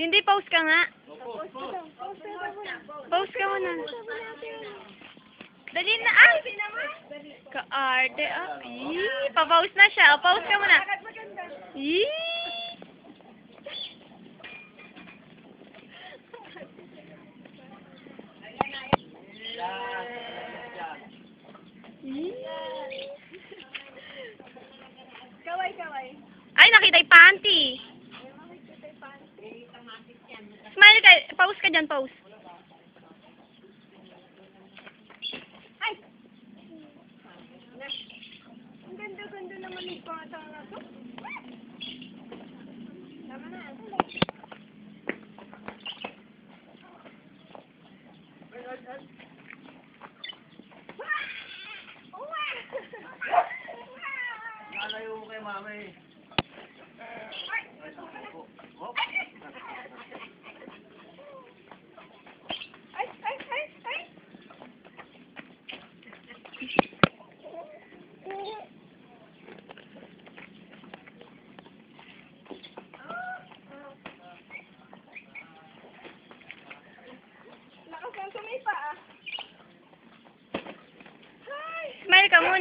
Hindi, pause ka nga. Post. Pause ka muna. Dali na, ay! Ka-arte, ah. Yee, pa-pause na siya. Pause ka muna. Yee! Kaway. Ay, nakita yung panty. Smile ka. Pause ka dyan, pause. Ay! Ang ganda-ganda naman yung bata na to. Tama na. Nalayo mo kay mama eh. Ay!